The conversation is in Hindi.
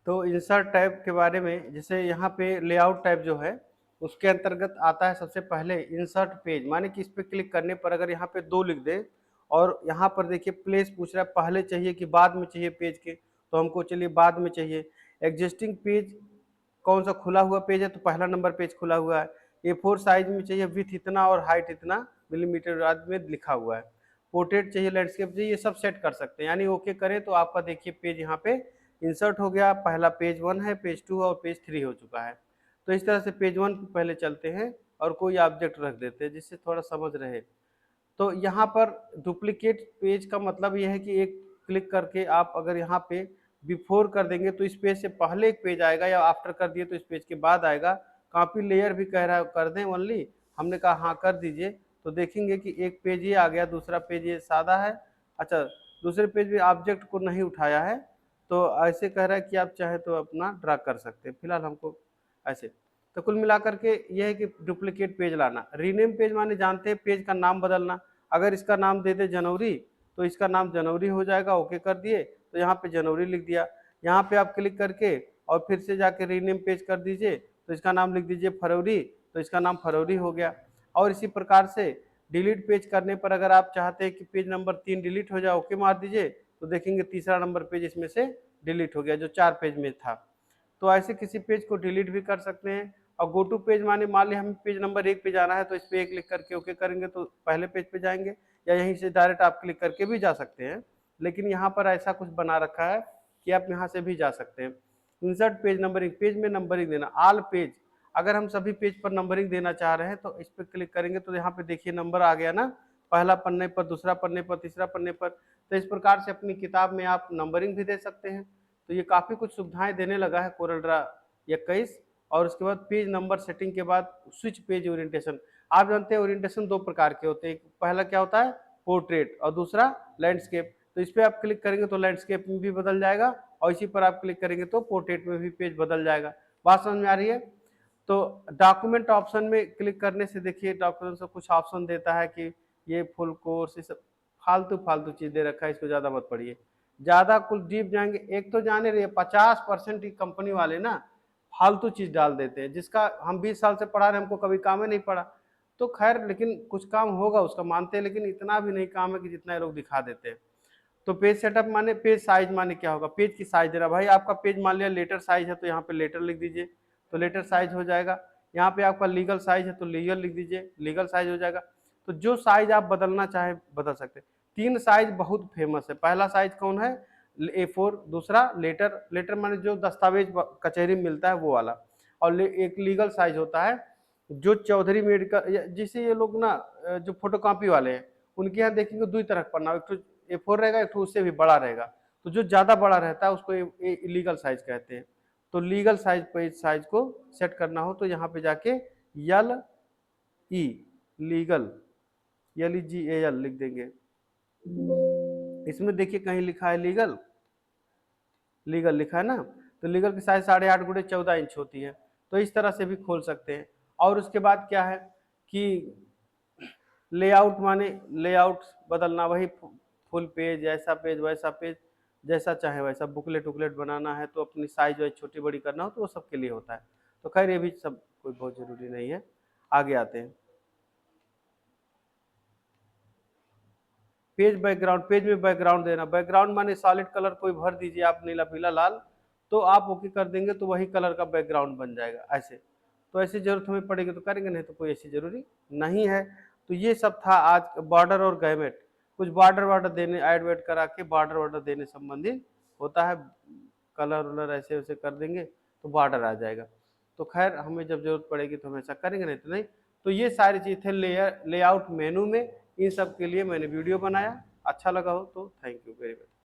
तो इंसर्ट टैब के बारे में, जैसे यहाँ पे लेआउट टैब जो है उसके अंतर्गत आता है सबसे पहले इंसर्ट पेज, माने कि इस पे क्लिक करने पर अगर यहाँ पे 2 लिख दें और यहाँ पर देखिए प्लेस पूछ रहा है पहले चाहिए कि बाद में चाहिए पेज के, तो हमको चलिए बाद में चाहिए। एग्जिस्टिंग पेज कौन सा खुला हुआ पेज है, तो पहला नंबर पेज खुला हुआ है। A4 साइज में चाहिए, विथ इतना और हाइट इतना मिलीमीटर में लिखा हुआ है। पोर्ट्रेट चाहिए, लैंडस्केप चाहिए, ये सब सेट कर सकते हैं। यानी ओके करें तो आपका देखिए पेज यहाँ पे इंसर्ट हो गया। पहला पेज 1 है, पेज 2 और पेज 3 हो चुका है। तो इस तरह से पेज 1 पे पहले चलते हैं और कोई ऑब्जेक्ट रख देते हैं जिससे थोड़ा समझ रहे। तो यहाँ पर डुप्लीकेट पेज का मतलब यह है कि एक क्लिक करके आप अगर यहाँ पे बिफोर कर देंगे तो इस पेज से पहले एक पेज आएगा, या आफ्टर कर दिए तो इस पेज के बाद आएगा। कॉपी लेयर भी कह रहा है कर दें ओनली, हमने कहा हाँ कर दीजिए। तो देखेंगे कि एक पेज ये आ गया, दूसरा पेज ये सादा है। अच्छा, दूसरे पेज भी ऑब्जेक्ट को नहीं उठाया है, तो ऐसे कह रहा है कि आप चाहे तो अपना ड्रा कर सकते हैं। फिलहाल हमको ऐसे। तो कुल मिलाकर के यह है कि डुप्लीकेट पेज लाना। रीनेम पेज माने जानते हैं पेज का नाम बदलना। अगर इसका नाम दे दे जनवरी तो इसका नाम जनवरी हो जाएगा। ओके कर दिए तो यहाँ पे जनवरी लिख दिया। यहाँ पे आप क्लिक करके और फिर से जाके रीनेम पेज कर दीजिए, तो इसका नाम लिख दीजिए फरवरी, तो इसका नाम फरवरी हो गया। और इसी प्रकार से डिलीट पेज करने पर अगर आप चाहते हैं कि पेज नंबर 3 डिलीट हो जाए, ओके मार दीजिए, तो देखेंगे तीसरा नंबर पेज इसमें से डिलीट हो गया जो 4 पेज में था। तो ऐसे किसी पेज को डिलीट भी कर सकते हैं। और गो टू पेज माने मान लिया हमें पेज नंबर 1 पे जाना है, तो इस पे क्लिक करके ओके करेंगे तो पहले पेज पे जाएंगे, या यहीं से डायरेक्ट आप क्लिक करके भी जा सकते हैं। लेकिन यहाँ पर ऐसा कुछ बना रखा है कि आप यहाँ से भी जा सकते हैं। इंसर्ट पेज नंबरिंग, पेज में नंबरिंग देना। ऑल पेज, अगर हम सभी पेज पर नंबरिंग देना चाह रहे हैं तो इस पर क्लिक करेंगे तो यहाँ पे देखिए नंबर आ गया ना, पहला पन्ने पर, दूसरा पन्ने पर, तीसरा पन्ने पर। तो इस प्रकार से अपनी किताब में आप नंबरिंग भी दे सकते हैं। तो ये काफ़ी कुछ सुविधाएं देने लगा है कोरल ड्रा 21। और उसके बाद पेज नंबर सेटिंग के बाद स्विच पेज ओरिएंटेशन। आप जानते हैं ओरिएंटेशन 2 प्रकार के होते हैं, पहला क्या होता है पोर्ट्रेट और दूसरा लैंडस्केप। तो इस पर आप क्लिक करेंगे तो लैंडस्केप में भी बदल जाएगा, और इसी पर आप क्लिक करेंगे तो पोर्ट्रेट में भी पेज बदल जाएगा। बात समझ में आ रही है? तो डॉक्यूमेंट ऑप्शन में क्लिक करने से देखिए डॉक्यूमेंट से कुछ ऑप्शन देता है कि ये फुल कोर्स, ये सब फालतू फालतू चीज दे रखा है, इसको ज्यादा मत पढ़िए। ज्यादा कुछ डीप जाएंगे, एक तो जाने रहिए 50% की कंपनी वाले ना फालतू चीज डाल देते हैं, जिसका हम 20 साल से पढ़ा रहे, हमको कभी काम ही नहीं पड़ा। तो खैर, लेकिन कुछ काम होगा उसका मानते हैं, लेकिन इतना भी नहीं काम है कि जितना ये लोग दिखा देते हैं। तो पेज सेटअप माने, पेज साइज माने क्या होगा, पेज की साइज देना। भाई आपका पेज मान लिया लेटर साइज है तो यहाँ पे लेटर लिख दीजिए, तो लेटर साइज हो जाएगा। यहाँ पे आपका लीगल साइज है तो लीगल लिख दीजिए, लीगल साइज हो जाएगा। तो जो साइज आप बदलना चाहे बदल सकते हैं। 3 साइज बहुत फेमस है। पहला साइज कौन है, A4, दूसरा लेटर, लेटर माने जो दस्तावेज कचहरी में मिलता है वो वाला, और एक लीगल साइज होता है जो चौधरी मेडिकल, जिसे ये लोग ना जो फोटोकॉपी वाले हैं उनके यहाँ देखेंगे 2 तरह का पन्ना, एक तो A4 रहेगा, एक तो उससे भी बड़ा रहेगा। तो जो ज्यादा बड़ा रहता है उसको लीगल साइज कहते हैं। तो लीगल साइज पेज साइज को सेट करना हो तो यहाँ पे जाके LE लीगल LEGAL लिख देंगे। इसमें देखिए कहीं लिखा है लीगल, लीगल लिखा है ना, तो लीगल की साइज 8.5 गुणे 14 इंच होती है। तो इस तरह से भी खोल सकते हैं। और उसके बाद क्या है कि लेआउट माने लेआउट बदलना, वही फुल पेज, ऐसा पेज वैसा पेज, जैसा चाहे वैसा। बुकलेट उकलेट बनाना है तो अपनी साइज वाइज छोटी बड़ी करना हो तो वो सबके लिए होता है। तो खैर ये भी सब कोई बहुत जरूरी नहीं है। आगे आते हैं पेज बैकग्राउंड। पेज में बैकग्राउंड देना, बैकग्राउंड माने सॉलिड कलर कोई भर दीजिए आप, नीला पीला लाल, तो आप ओके कर देंगे तो वही कलर का बैकग्राउंड बन जाएगा ऐसे। तो ऐसी जरूरत हमें पड़ेगी तो करेंगे, नहीं तो कोई ऐसी जरूरी नहीं है। तो ये सब था आज बॉर्डर और गैमेट। कुछ बॉर्डर वार्डर देने, ऐड वेड करा के बॉर्डर वार्डर देने संबंधित होता है। कलर वलर ऐसे वैसे कर देंगे तो बॉर्डर आ जाएगा। तो खैर हमें जब जरूरत पड़ेगी तो हम ऐसा करेंगे, नहीं तो नहीं। तो ये सारी चीज थे लेआउट मेनू में। इन सब के लिए मैंने वीडियो बनाया। अच्छा लगा हो तो थैंक यू वेरी मच।